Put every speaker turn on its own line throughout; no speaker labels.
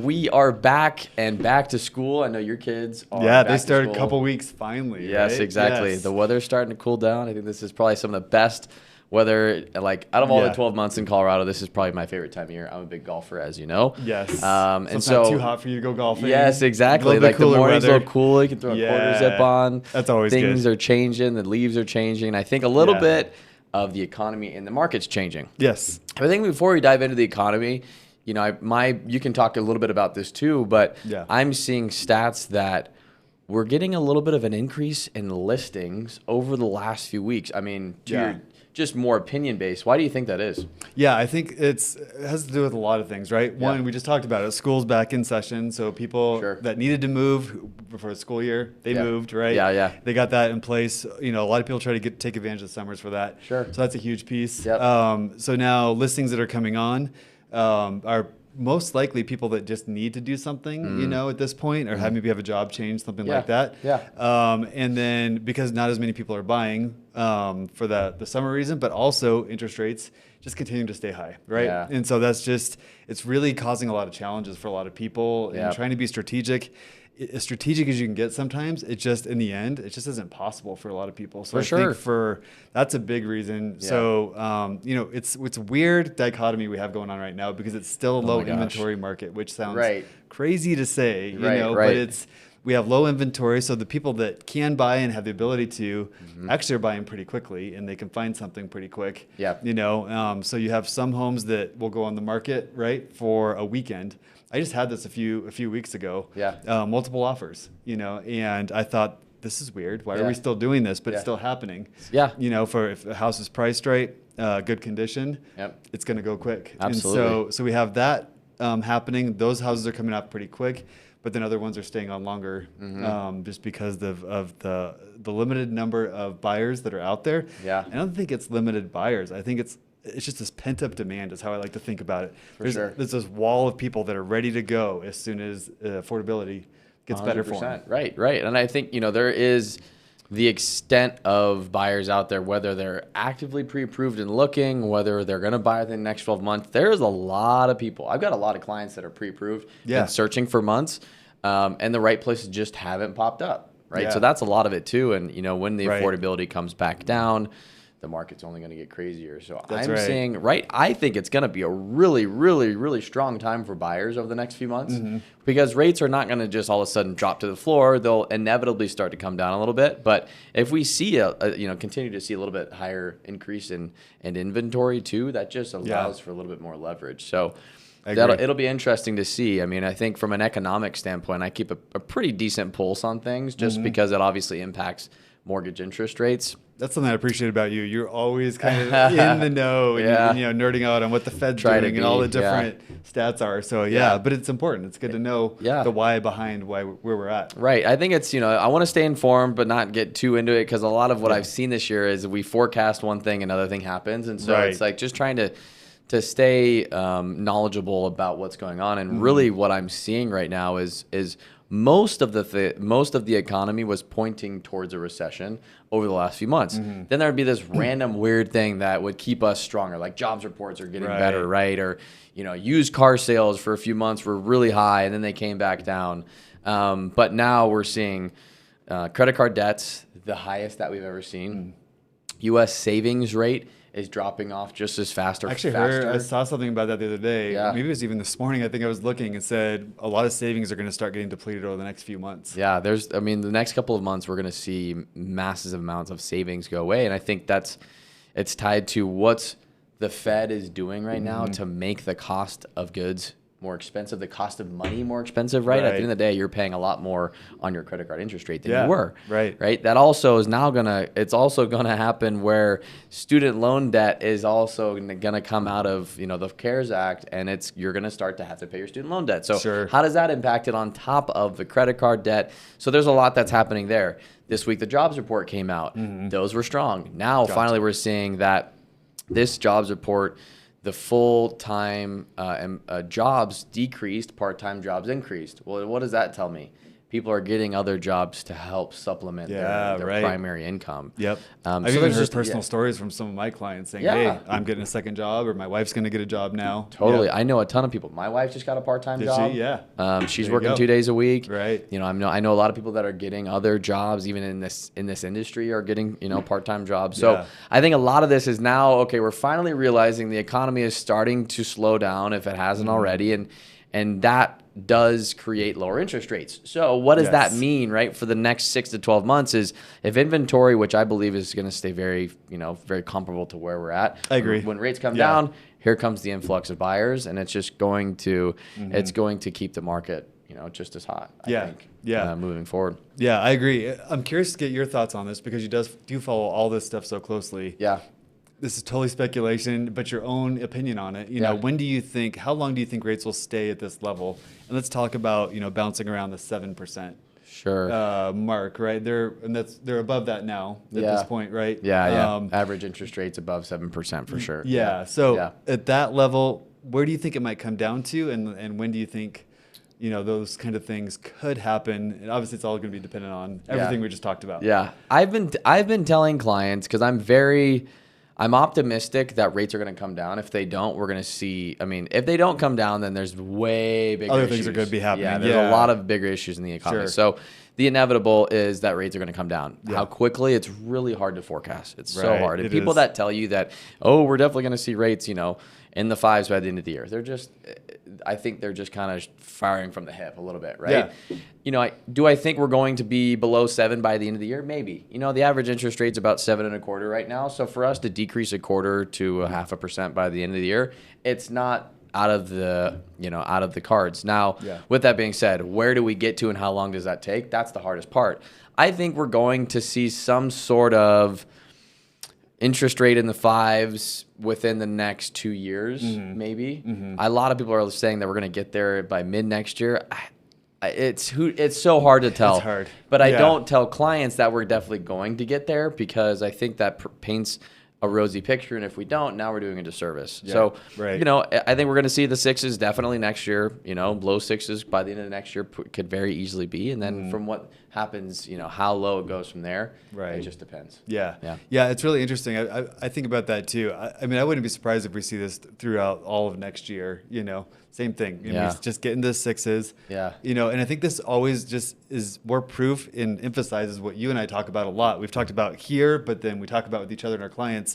We are back and back to school. I know your kids are
Yeah,
back
they
to
started a
school.
couple weeks finally.
Yes,
right?
exactly.
Yes.
The weather's starting to cool down. I think this is probably some of the best weather. Like out of all the
Yeah.
12 months in Colorado, this is probably my favorite time of year. I'm a big golfer, as you know.
Yes.
And
it's
so
not too hot for you to go golfing.
yes, exactly.
A little bit
Like the
cooler
morning's a
weather.
little cool. You can throw a quarter zip on.
That's always
Things
good.
are changing. The leaves are changing. I think a little
Yeah.
bit of the economy and the market's changing.
Yes.
I think before we dive into the economy, you can talk a little bit about this too, but
Yeah.
I'm seeing stats that we're getting a little bit of an increase in listings over the last few weeks. I mean, just more opinion based. Why do you think that is?
Yeah, I think it has to do with a lot of things, right?
Yeah.
One, we just talked about it. School's back in session, so people
Sure.
that needed to move before the school year, they
Yeah.
moved, right?
Yeah.
They got that in place. A lot of people try to take advantage of the summers for that.
Sure.
So that's a huge piece.
Yep.
So now listings that are coming on are most likely people that just need to do something, at this point, or maybe have a job change, something like that.
Yeah.
And then because not as many people are buying for the summer reason, but also interest rates just continue to stay high, right?
Yeah.
And so it's really causing a lot of challenges for a lot of people and trying to be strategic. As strategic as you can get sometimes, in the end, it just isn't possible for a lot of people. So I think that's a big reason.
Yeah.
So, it's a weird dichotomy we have going on right now because it's still a low inventory market, which sounds crazy to say, but we have low inventory. So the people that can buy and have the ability to actually are buying pretty quickly and they can find something pretty quick.
Yeah.
So you have some homes that will go on the market, right, for a weekend. I just had this a few weeks ago.
Yeah.
Multiple offers, and I thought this is weird. Why are we still doing this? But it's still happening.
Yeah.
For if the house is priced right, good condition, it's going to go quick.
Absolutely.
And so we have that happening. Those houses are coming out pretty quick, but then other ones are staying on longer, just because of the limited number of buyers that are out there.
Yeah.
I don't think it's limited buyers. I think it's just this pent-up demand is how I like to think about it. There's this wall of people that are ready to go as soon as affordability gets better for them.
Right. And I think, there is the extent of buyers out there, whether they're actively pre-approved and looking, whether they're going to buy within the next 12 months. There's a lot of people. I've got a lot of clients that are pre-approved and searching for months, and the right places just haven't popped up, right?
Yeah.
So that's a lot of it too. And, when the affordability comes back down, the market's only going to get crazier. So I'm seeing, I think it's going to be a really, really, really strong time for buyers over the next few months because rates are not going to just all of a sudden drop to the floor. They'll inevitably start to come down a little bit. But if we see continue to see a little bit higher increase in inventory too, that just allows for a little bit more leverage. So it'll be interesting to see. I mean, I think from an economic standpoint, I keep a pretty decent pulse on things just because it obviously impacts mortgage interest rates.
That's something I appreciate about you. You're always kind of in the know and nerding out on what the Fed's doing and all the different stats are. So but it's important. It's good to know the why behind where we're at.
Right. I think it's, I want to stay informed but not get too into it because a lot of what I've seen this year is we forecast one thing, another thing happens. And so it's like just trying to stay knowledgeable about what's going on. And really what I'm seeing right now is most of the economy was pointing towards a recession over the last few months. Then there would be this random weird thing that would keep us stronger, like jobs reports are getting better, right? Or used car sales for a few months were really high and then they came back down. But now we're seeing credit card debts the highest that we've ever seen. U.S. savings rate is dropping off just as fast or faster.
I saw something about that the other day. Maybe it was even this morning. I think I was looking and said a lot of savings are going to start getting depleted over the next few months.
Yeah, the next couple of months we're going to see massive amounts of savings go away, and I think it's tied to what the Fed is doing right now to make the cost of goods more expensive, the cost of money more expensive, right? At the end of the day, you're paying a lot more on your credit card interest rate than you were, right? That also is now it's also gonna happen where student loan debt is also gonna come out of, the CARES Act, and you're gonna start to have to pay your student loan debt. So how does that impact it on top of the credit card debt? So there's a lot that's happening there. This week, the jobs report came out. Those were strong. Now, finally, we're seeing that this jobs report, the full-time jobs decreased, part-time jobs increased. Well, what does that tell me? people are getting other jobs to help supplement their primary income.
Yep. I've even heard personal stories from some of my clients saying, hey, I'm getting a second job, or my wife's going to get a job now.
Totally. Yep. I know a ton of people. My wife just got a part-time job.
She? Yeah.
She's working 2 days a week.
Right.
You know, I know a lot of people that are getting other jobs, even in this industry, are getting, you know, part-time jobs. So I think a lot of this is now, okay, we're finally realizing the economy is starting to slow down if it hasn't already. And that does create lower interest rates. So what does that mean, right? For the next 6 to 12 months is if inventory, which I believe is going to stay very comparable to where we're at.
I agree.
When rates come down, here comes the influx of buyers, and it's just going to, it's going to keep the market, you know, just as hot, I think, moving forward.
Yeah, I agree. I'm curious to get your thoughts on this because you do follow all this stuff so closely.
Yeah.
This is totally speculation, but your own opinion on it. You know, how long do you think rates will stay at this level? And let's talk about, you know, bouncing around the 7% mark, right? They're above that now at this point, right?
Yeah. Average interest rates above 7% for sure.
So at that level, where do you think it might come down to, and when do you think, you know, those kind of things could happen? And obviously, it's all going to be dependent on everything we just talked about.
Yeah, I've been telling clients, because I'm optimistic that rates are going to come down. If they don't, we're going to see, I mean, if they don't come down, then there's way bigger
Other things are going to be happening.
Yeah, there's a lot of bigger issues in the economy. So the inevitable is that rates are going to come down. How quickly, it's really hard to forecast. It's so hard. And people that tell you that, oh, we're definitely going to see rates, you know, in the 5s by the end of the year, I think they're just kind of firing from the hip a little bit, right? Yeah. You know, do I think we're going to be below 7 by the end of the year? Maybe. You know, the average interest rate's about 7.25 right now. So for us to decrease 1/4 to 0.5% by the end of the year, it's not out of the cards. Now, with that being said, where do we get to and how long does that take? That's the hardest part. I think we're going to see some sort of interest rate in the 5s within the next 2 years, maybe. A lot of people are saying that we're going to get there by mid next year. It's so hard to tell.
It's hard.
But I don't tell clients that we're definitely going to get there, because I think that paints a rosy picture, and if we don't, now we're doing a disservice. So, you know, I think we're going to see the 6s definitely next year. You know, low 6s by the end of next year could very easily be, and then from what happens, you know, how low it goes from there, it just depends.
Yeah, it's really interesting. I think about that too. I mean, I wouldn't be surprised if we see this throughout all of next year. You know, same thing. You know, just getting the 6s. You know, and I think this always just is more proof and emphasizes what you and I talk about a lot. We've talked about here, but then we talk about with each other and our clients.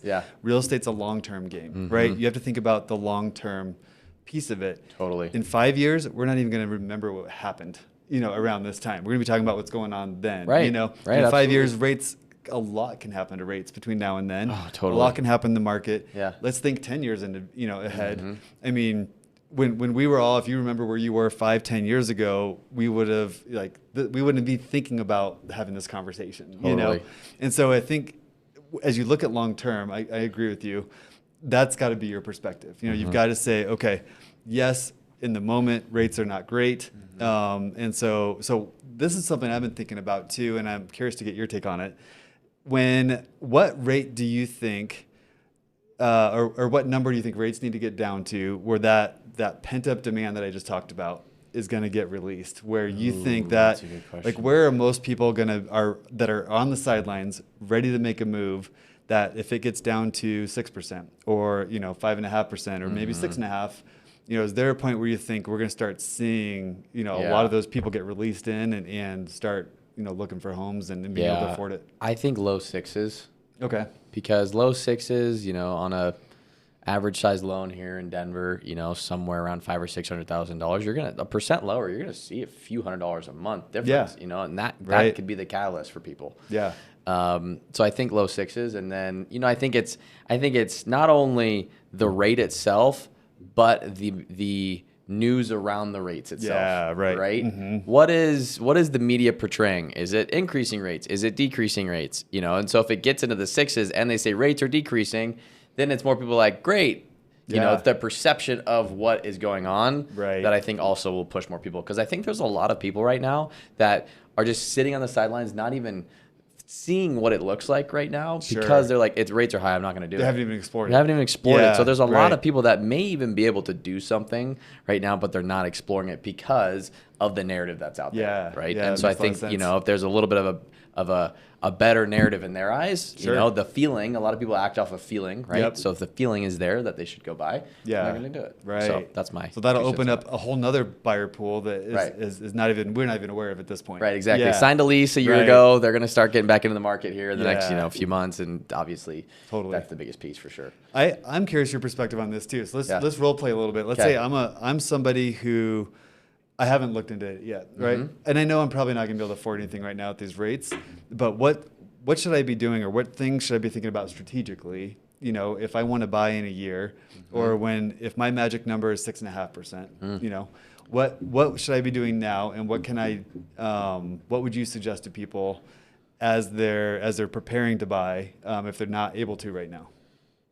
Real estate's a long-term game, right? You have to think about the long-term piece of it.
Totally.
In 5 years, we're not even going to remember what happened, you know, around this time. We're going to be talking about what's going on then. You know, in 5 years, rates, a lot can happen to rates between now and then.
Oh, totally.
A lot can happen in the market. Let's think 10 years into, you know, ahead. I mean, when we were all, if you remember where you were 5-10 years ago, we would have we wouldn't be thinking about having this conversation, you know? And so I think as you look at long term, I agree with you. That's got to be your perspective. You know, you've got to say, okay, yes, in the moment, rates are not great. And so this is something I've been thinking about too, and I'm curious to get your take on it. What rate do you think, or what number do you think rates need to get down to where that pent-up demand that I just talked about is going to get released, where you think that, like, where are most people that are on the sidelines ready to make a move, that if it gets down to 6% or, you know, 5.5% or maybe 6.5%, you know, is there a point where you think we're going to start seeing, you know, a lot of those people get released in and start, you know, looking for homes and being able to afford it?
I think low 6s.
Okay.
Because low 6s, you know, on a average size loan here in Denver, you know, somewhere around $500,000 or $600,000, you're gonna, a percent lower, you're gonna see a few $100s a month difference. You know, and that could be the catalyst for people. So I think low 6s, and then, you know, I think it's not only the rate itself, but the news around the rates itself. Right. What is the media portraying? Is it increasing rates? Is it decreasing rates? You know, and so if it gets into the 6s and they say rates are decreasing, then it's more people like, great. You know, the perception of what is going on that I think also will push more people. Because I think there's a lot of people right now that are just sitting on the sidelines, not even seeing what it looks like right now, because they're like, rates are high, I'm not going to do it.
They haven't even explored it.
They haven't even explored it. So there's a lot of people that may even be able to do something right now, but they're not exploring it because of the narrative that's out there.
Yeah.
Right.
Yeah,
and so I think, if there's a little bit of a better narrative in their eyes, the feeling, a lot of people act off of feeling, right? Yep. So if the feeling is there that they should go buy, they're going to do it.
Right.
So that's
so that'll open up a whole nother buyer pool that is not even, we're not even aware of at this point.
Right. Exactly. Yeah. Signed a lease a year ago. They're going to start getting back into the market here in the next, few months. And obviously that's the biggest piece for sure.
I'm curious your perspective on this too. So let's role play a little bit. Let's say I'm somebody who I haven't looked into it yet, right? Mm-hmm. And I know I'm probably not going to be able to afford anything right now at these rates, but what should I be doing, or what things should I be thinking about strategically, if I want to buy in a year, or if my magic number is 6.5%, what should I be doing now, and what would you suggest to people as they're preparing to buy, if they're not able to right now?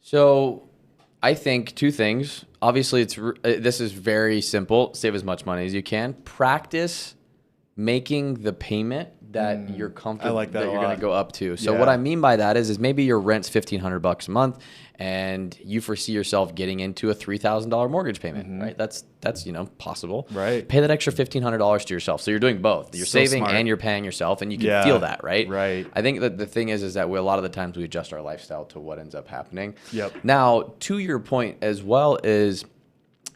So I think two things. Obviously, this is very simple. Save as much money as you can. Practice making the payment that you're comfortable that you're going to go up to. So what I mean by that is maybe your rent's $1,500 a month, and you foresee yourself getting into a $3,000 mortgage payment, right? That's possible.
Right.
Pay that extra $1,500 to yourself. So you're doing both. You're saving and you're paying yourself, and you can feel that, right?
Right.
I think that the thing is that a lot of the times we adjust our lifestyle to what ends up happening.
Yep.
Now, to your point as well is,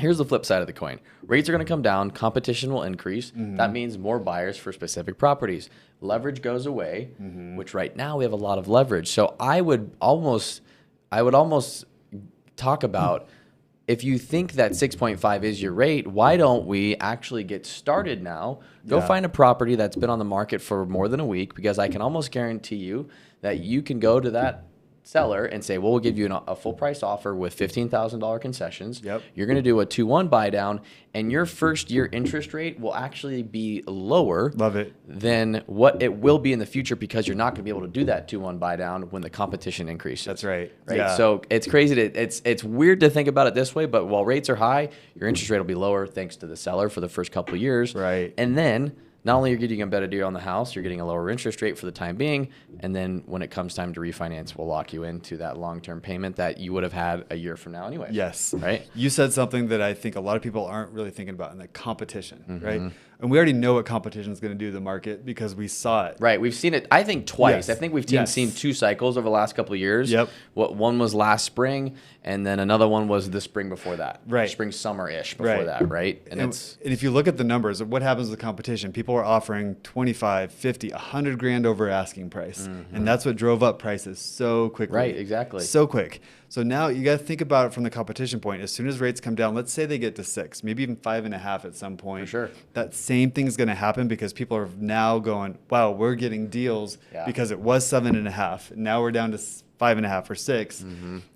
here's the flip side of the coin. Rates are going to come down. Competition will increase. Mm-hmm. That means more buyers for specific properties. Leverage goes away, which right now we have a lot of leverage. So I would almost talk about, if you think that 6.5 is your rate, why don't we actually get started now? Go find a property that's been on the market for more than a week, because I can almost guarantee you that you can go to that seller and say, well, we'll give you a full price offer with $15,000 concessions.
Yep.
You're going to do a 2-1 buy down, and your first year interest rate will actually be lower than what it will be in the future, because you're not going to be able to do that 2-1 buy down when the competition increases.
That's right.
Yeah. So it's crazy it's weird to think about it this way, but while rates are high, your interest rate will be lower thanks to the seller for the first couple of years.
Right.
And then not only are you getting a better deal on the house, you're getting a lower interest rate for the time being. And then when it comes time to refinance, we'll lock you into that long-term payment that you would have had a year from now anyway.
Yes.
Right?
You said something that I think a lot of people aren't really thinking about, in the competition, right? And we already know what competition is going to do to the market because we saw it.
Right. We've seen it, I think, twice.
Yes.
I think we've seen 2 cycles over the last couple of years.
Yep.
One was last spring, and then another one was the spring before that.
Right.
Spring, summer-ish before that, right?
And if you look at the numbers of what happens with competition, people are offering 25, 50, 100 grand over asking price. And that's what drove up prices so quickly.
Right, exactly.
So quick. So now you got to think about it from the competition point. As soon as rates come down, let's say they get to 6, maybe even 5.5 at some point.
For sure.
That same thing's going to happen, because people are now going, wow, we're getting deals because it was 7.5. Now we're down to 5.5 or 6.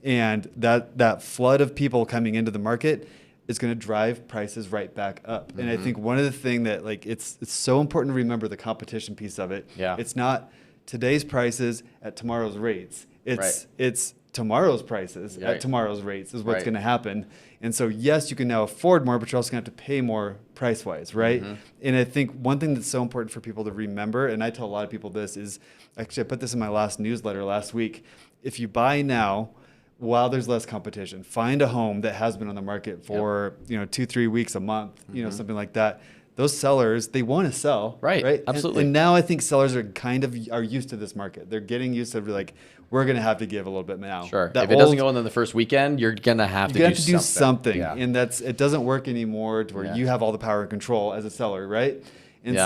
And that flood of people coming into the market is going to drive prices right back up. And I think one of the things that, like, it's so important to remember the competition piece of it.
Yeah.
It's not today's prices at tomorrow's rates. It's tomorrow's prices at tomorrow's rates is what's going to happen. And so, yes, you can now afford more, but you're also going to have to pay more price-wise, right? And I think one thing that's so important for people to remember, and I tell a lot of people this, is, actually I put this in my last newsletter last week, if you buy now, while there's less competition, find a home that has been on the market for 2-3 weeks, a month, something like that. Those sellers, they want to sell, right?
Absolutely.
And now I think sellers are used to this market. They're getting used to, like, we're going to have to give a little bit now.
Sure. If it doesn't go in the first weekend, you're going to have to do something.
Yeah. And it doesn't work anymore to where you have all the power and control as a seller, right? And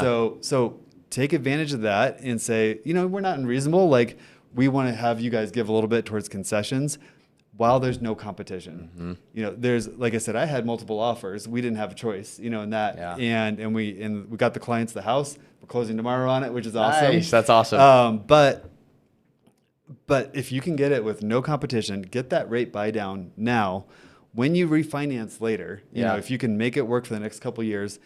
so take advantage of that and say, we're not unreasonable. Like, we want to have you guys give a little bit towards concessions while there's no competition. There's, like I said, I had multiple offers. We didn't have a choice, in that. Yeah. And we got the clients the house. We're closing tomorrow on it, which is awesome.
Nice. That's awesome.
But if you can get it with no competition, get that rate buy down now. When you refinance later, if you can make it work for the next couple of years,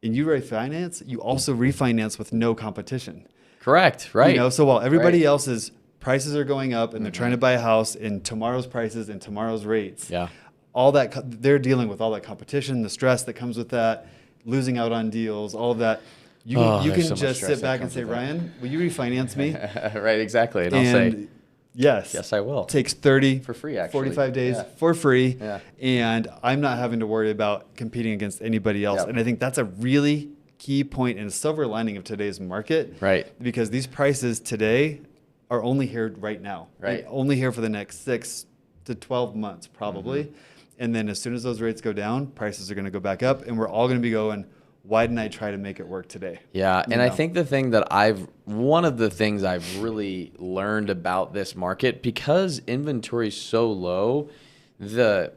and you refinance, you also refinance with no competition.
Correct. Right.
So while everybody else's prices are going up and they're trying to buy a house in tomorrow's prices and tomorrow's rates, all that they're dealing with all that competition, the stress that comes with that, losing out on deals, all of that. You can just sit back and say, Ryan, will you refinance me?
Right, exactly. And I'll say,
yes,
I will.
Takes 30
for free, actually.
45 days for free. And I'm not having to worry about competing against anybody else. And I think that's a really key point and a silver lining of today's market.
Right.
Because these prices today are only here right now.
Right.
Only here for the next 6 to 12 months, probably. Mm-hmm. And then as soon as those rates go down, prices are going to go back up, and we're all going to be going, why didn't I try to make it work today?
Yeah, and I think one of the things I've really learned about this market, because inventory is so low, the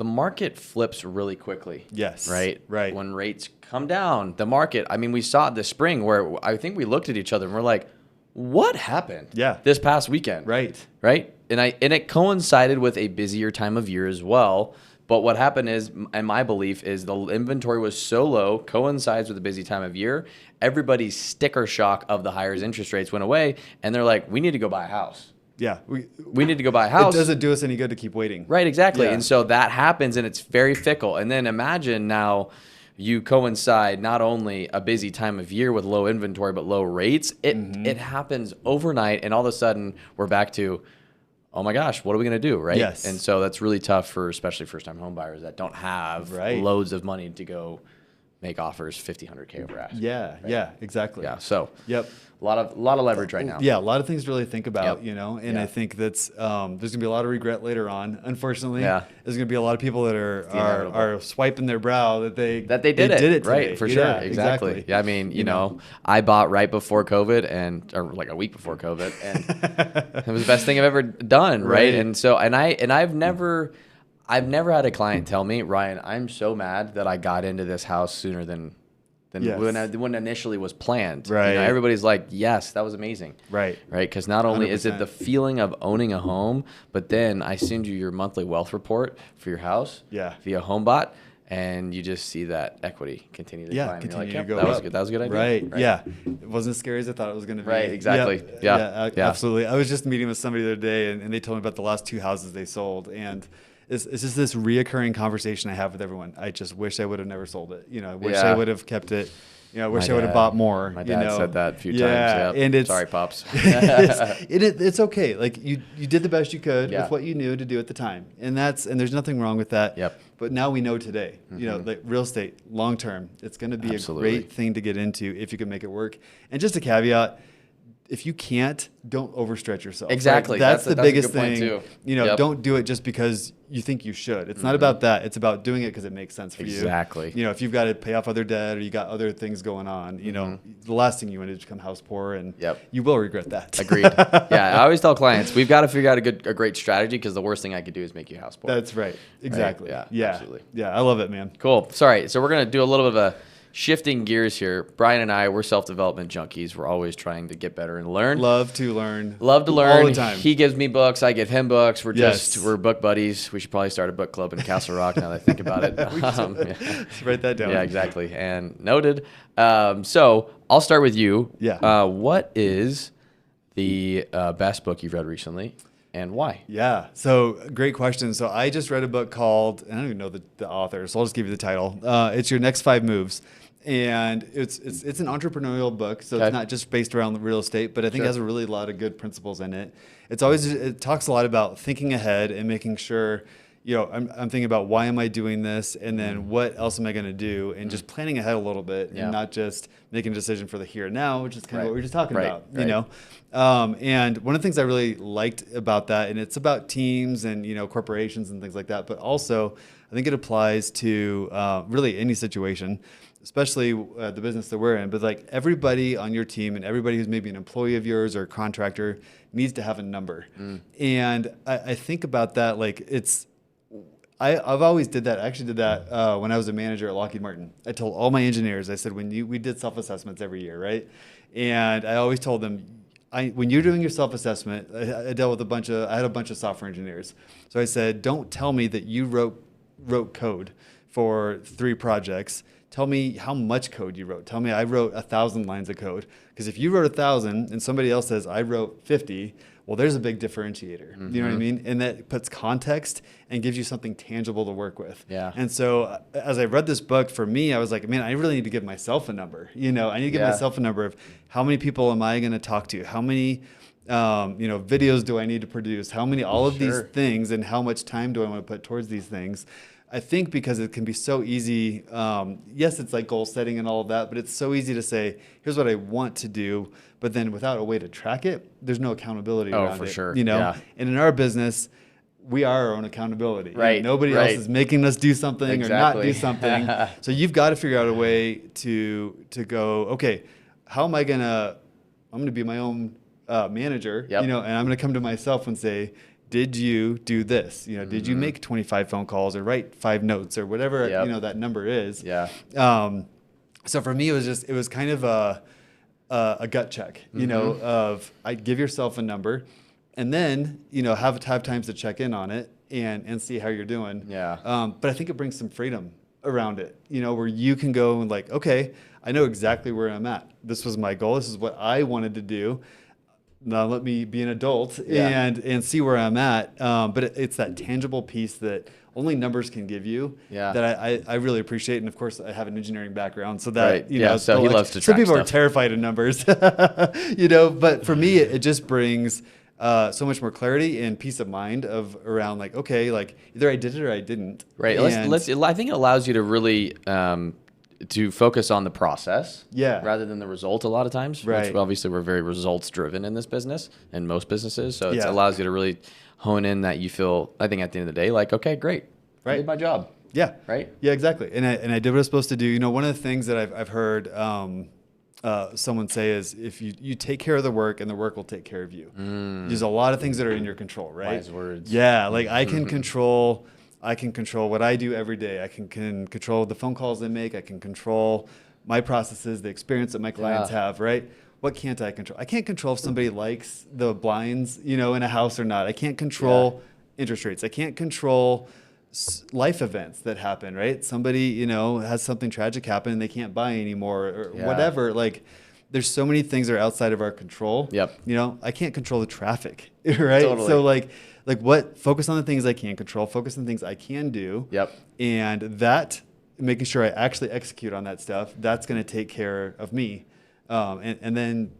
market flips really quickly.
Yes.
Right?
Right.
When rates come down, the market, I mean, we saw it this spring where I think we looked at each other and we're like, what happened this past weekend?
Right.
Right? And it coincided with a busier time of year as well. But what happened is, and my belief is, the inventory was so low, coincides with a busy time of year, everybody's sticker shock of the higher interest rates went away, and they're like, we need to go buy a house.
Yeah.
We need to go buy a house.
It doesn't do us any good to keep waiting.
Right, exactly.
Yeah.
And so that happens, and it's very fickle. And then imagine now you coincide not only a busy time of year with low inventory, but low rates. It happens overnight, and all of a sudden we're back to, oh my gosh, what are we going to do, right?
Yes.
And so that's really tough for especially first-time home buyers that don't have loads of money to go make offers $50,000 over ask.
Yeah, right? Yeah, exactly.
Yeah, so
yep.
A lot of leverage right now.
Yeah, a lot of things to really think about, and I think that's there's going to be a lot of regret later on, unfortunately. Yeah. There's going to be a lot of people that are swiping their brow that they did it today.
Right, for sure. Yeah, exactly. Yeah, I mean, you know, I bought right before COVID or like a week before COVID, and it was the best thing I've ever done, right? And so I've never had a client tell me, Ryan, I'm so mad that I got into this house sooner than when initially was planned.
Right.
You know, everybody's like, yes, that was amazing.
Right.
Right. Because not only
100%.
is it the feeling of owning a home, but then I send you your monthly wealth report for your house via HomeBot, and you just see that equity continue to climb.
Continue
like,
to go
that
up.
was good. That was a good idea.
Right. Yeah. It wasn't as scary as I thought it was going to be.
Right. Exactly.
Yeah. Absolutely. I was just meeting with somebody the other day, and they told me about the last 2 houses they sold, and it's just this reoccurring conversation I have with everyone. I just wish I would have never sold it. You know, I wish I would have kept it. You know, I wish I would have bought more.
My dad said that a few times.
Yeah, and it's
sorry, pops.
it's okay. Like you did the best you could with what you knew to do at the time, and there's nothing wrong with that.
Yep.
But now we know today. You know, like real estate long term, it's going to be a great thing to get into if you can make it work. And just a caveat: if you can't, don't overstretch yourself.
Exactly.
Right? That's the biggest thing.
Too.
You know, don't do it just because you think you should. It's not about that. It's about doing it because it makes sense for you.
Exactly.
You know, if you've got to pay off other debt or you got other things going on, you know, the last thing you want to become house poor, and you will regret that.
Agreed. Yeah, I always tell clients, we've got to figure out a great strategy, because the worst thing I could do is make you house poor.
That's right. Exactly.
Right?
Yeah.
Absolutely.
Yeah, I love it, man.
Cool. Sorry. So we're going to do a little bit of a shifting gears here. Brian and I, we're self-development junkies. We're always trying to get better and learn.
Love to learn.
All the
time.
He gives me books. I give him books. We're book buddies. We should probably start a book club in Castle Rock now that I think about it.
Let's write that down.
Yeah, exactly. And noted. So I'll start with you.
Yeah.
What is the best book you've read recently, and why?
Yeah. So great question. So I just read a book called, I don't even know the author, so I'll just give you the title. It's Your Next 5 Moves. And it's an entrepreneurial book, so it's not just based around real estate, but I think it has a really lot of good principles in it. It talks a lot about thinking ahead and making sure, you know, I'm thinking about why am I doing this, and then what else am I going to do, and just planning ahead a little bit, and not just making a decision for the here and now, which is kind of what we were just talking about, you know. And one of the things I really liked about that, and it's about teams and, you know, corporations and things like that, but also I think it applies to really any situation, especially the business that we're in. But like everybody on your team and everybody who's maybe an employee of yours or a contractor needs to have a number. And I think about that like I've always did that. I actually did that when I was a manager at Lockheed Martin. I told all my engineers, I said, we did self-assessments every year, right? And I always told them, when you're doing your self-assessment, I had a bunch of software engineers. So I said, don't tell me that you wrote code for 3 projects. Tell me how much code you wrote. Tell me I wrote 1,000 lines of code. Because if you wrote 1,000 and somebody else says I wrote 50, well, there's a big differentiator. You know what I mean? And that puts context and gives you something tangible to work with.
Yeah.
And so as I read this book, for me, I was like, man, I really need to give myself a number. You know, I need to give myself a number of how many people am I going to talk to? How many videos do I need to produce? How many, all of these things, and how much time do I want to put towards these things? I think because it can be so easy, yes, it's like goal setting and all of that, but it's so easy to say, here's what I want to do, but then without a way to track it, there's no accountability around it. Oh, for sure. You know, yeah. And in our business, we are our own accountability.
Right.
You know, nobody else is making us do something or not do something. So you've got to figure out a way to go, okay, how am I I'm going to be my own manager, you know, and I'm going to come to myself and say, did you do this? You know, did you make 25 phone calls or write 5 notes or whatever, you know, that number is?
Yeah.
So for me, it was kind of a gut check, you know, of give yourself a number and then, you know, have times to check in on it and see how you're doing.
Yeah.
But I think it brings some freedom around it, you know, where you can go and like, okay, I know exactly where I'm at. This was my goal. This is what I wanted to do. Now let me be an adult and see where I'm at. But it's that tangible piece that only numbers can give you that I really appreciate. And of course, I have an engineering background, so that you know,
so he loves to track
some people
stuff.
are terrified of numbers, you know. But for me, it just brings so much more clarity and peace of mind around like, okay, like either I did it or I didn't.
Right. I think it allows you to really to focus on the process rather than the result a lot of times, which obviously we're very results driven in this business and most businesses. So it allows you to really hone in that you feel, I think at the end of the day, like, okay, great. I did my job.
Yeah.
Right.
Yeah, exactly. And I did what I was supposed to do. You know, one of the things that I've heard someone say is if you take care of the work and the work will take care of you. There's a lot of things that are in your control, right?
Wise words.
Yeah. Like I can control what I do every day. I can control the phone calls I make. I can control my processes, the experience that my clients have, right? What can't I control? I can't control if somebody likes the blinds, you know, in a house or not. I can't control interest rates. I can't control life events that happen, right? Somebody, you know, has something tragic happen and they can't buy anymore or whatever. Like there's so many things that are outside of our control.
Yep.
You know, I can't control the traffic, right?
Totally.
So focus on the things I can control, focus on the things I can do.
Yep.
And that, making sure I actually execute on that stuff, that's going to take care of me. And then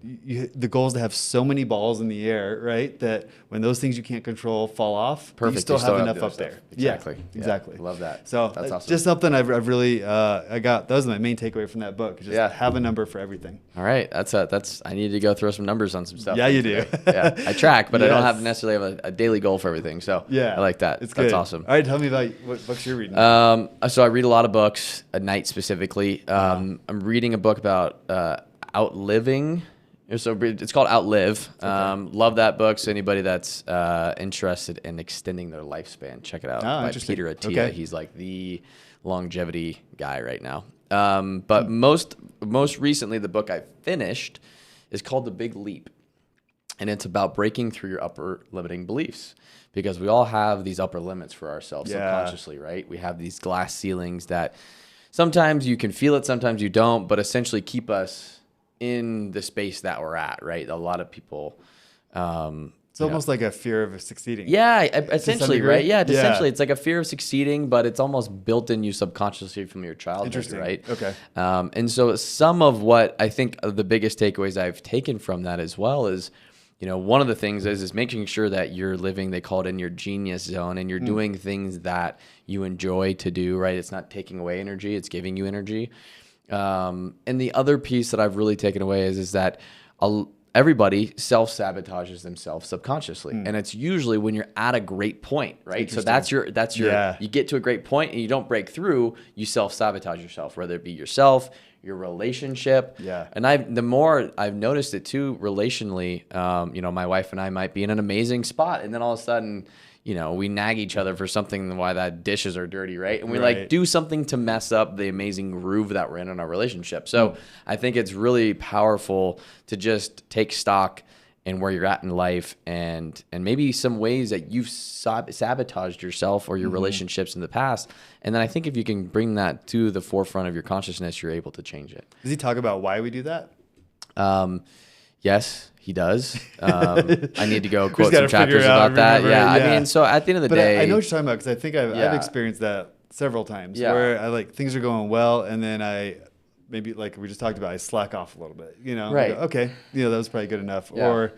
the goal is to have so many balls in the air, right? That when those things you can't control fall off, you still have enough up there.
Exactly.
Yeah, exactly.
Love that.
So
that's awesome.
Just something I've really, that was my main takeaway from that book. Just have a number for everything.
All right. I need to go throw some numbers on some stuff.
Yeah, you do.
I track, but I don't have necessarily have a daily goal for everything. So I like that.
It's good.
That's awesome.
All right. Tell me about what books you're reading.
So I read a lot of books at night specifically. I'm reading a book about, outliving. So it's called Outlive. Love that book. So anybody that's interested in extending their lifespan, check it out. By Peter Attia. Okay. He's like the longevity guy right now. But most recently, the book I finished is called The Big Leap. And it's about breaking through your upper limiting beliefs. Because we all have these upper limits for ourselves subconsciously, right? We have these glass ceilings that sometimes you can feel it, sometimes you don't, but essentially keep us in the space that we're at, right? A lot of people.
It's almost like a fear of succeeding.
Yeah, essentially, right? Yeah, essentially, it's like a fear of succeeding, but it's almost built in you subconsciously from your childhood, right?
Okay.
And so some of what I think the biggest takeaways I've taken from that as well is, you know, one of the things is making sure that you're living, they call it in your genius zone, and you're doing things that you enjoy to do, right? It's not taking away energy, it's giving you energy. And the other piece that I've really taken away is that everybody self-sabotages themselves subconsciously. And it's usually when you're at a great point, right? So that's your you get to a great point and you don't break through, you self-sabotage yourself, whether it be yourself, your relationship.
Yeah.
And the more I've noticed it too, relationally, you know, my wife and I might be in an amazing spot and then all of a sudden, you know, we nag each other for something why that dishes are dirty, right? And we like do something to mess up the amazing groove that we're in our relationship. So I think it's really powerful to just take stock in where you're at in life and maybe some ways that you've sabotaged yourself or your relationships in the past. And then I think if you can bring that to the forefront of your consciousness, you're able to change it.
Does he talk about why we do that?
Yes, he does. I need to go quote some chapters about that. I mean, so at the end of the day,
I know what you're talking about because I think I've experienced that several times where I like things are going well and then I maybe like we just talked about, I slack off a little bit, you know,
right?
Go, okay, you know, that was probably good enough, or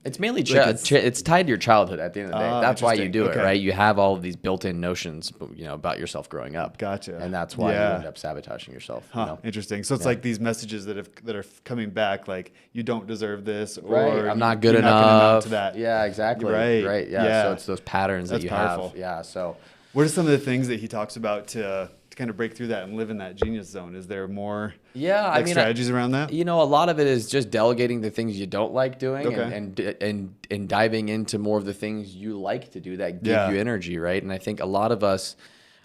It's mainly it's tied to your childhood at the end of the day. That's why you do it, right? You have all of these built-in notions, about yourself growing up.
Gotcha.
And that's why you end up sabotaging yourself.
Interesting. So it's like these messages that are coming back, like you don't deserve this, or
right. I'm not good enough. To that. Yeah, exactly. Right. Yeah. So it's those patterns that you powerful. Have. Yeah. So
what are some of the things that he talks about to kind of break through that and live in that genius zone? Is there more strategies around that?
A lot of it is just delegating the things you don't like doing and diving into more of the things you like to do that give you energy, right? And I think a lot of us,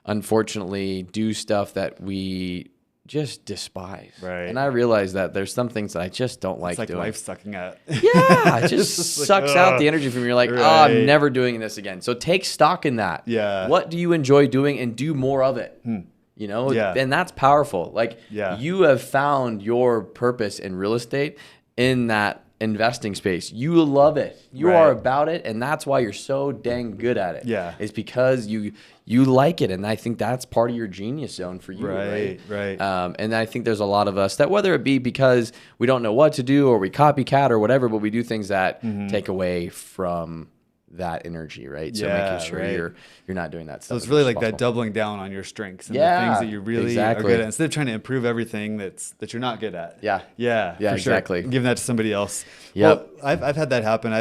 unfortunately, do stuff that we just despise.
Right.
And I realize that there's some things that I just don't like doing.
It's like life sucking out.
Yeah, it just sucks out the energy from you. You're like, I'm never doing this again. So take stock in that.
Yeah.
What do you enjoy doing and do more of it? And that's powerful. Like you have found your purpose in real estate in that investing space. You love it. You are about it, and that's why you're so dang good at it.
Yeah.
It's because you like it, and I think that's part of your genius zone for you.
Right.
And I think there's a lot of us that, whether it be because we don't know what to do or we copycat or whatever, but we do things that take away from that energy, right? So making sure you're not doing that stuff.
So it's really like that doubling down on your strengths and the things that you really are good at, instead of trying to improve everything that you're not good at.
Yeah,
for
exactly.
Sure. Giving that to somebody else.
Yep.
Well, I've had that happen.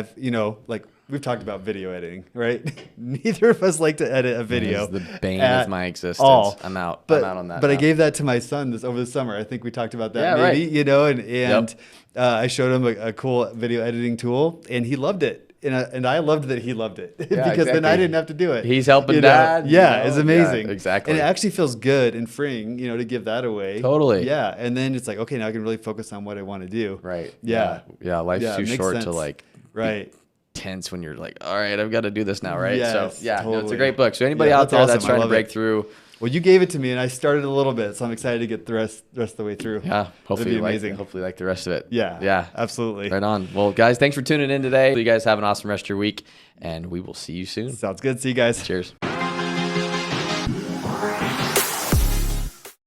We've talked about video editing, right? Neither of us like to edit a video.
It's the bane of my existence. I'm out. I'm out on that.
But I gave that to my son over the summer. I think we talked about that and I showed him a cool video editing tool, and he loved it. And I loved that he loved it because then I didn't have to do it.
He's helping dad.
Yeah, it's amazing.
Yeah, exactly.
And it actually feels good and freeing, to give that away.
Totally.
Yeah. And then it's like, okay, now I can really focus on what I want to do.
Right.
Yeah.
Yeah. Life's too short to be tense when you're like, all right, I've got to do this now, right?
Yes,
so it's a great book. So anybody out there that's trying to break through.
Well, you gave it to me, and I started a little bit, so I'm excited to get the rest of the way through.
Yeah, hopefully
it'll be amazing.
Hopefully like the rest of it.
Yeah, absolutely.
Right on. Well, guys, thanks for tuning in today. You guys have an awesome rest of your week, and we will see you soon.
Sounds good. See you guys.
Cheers.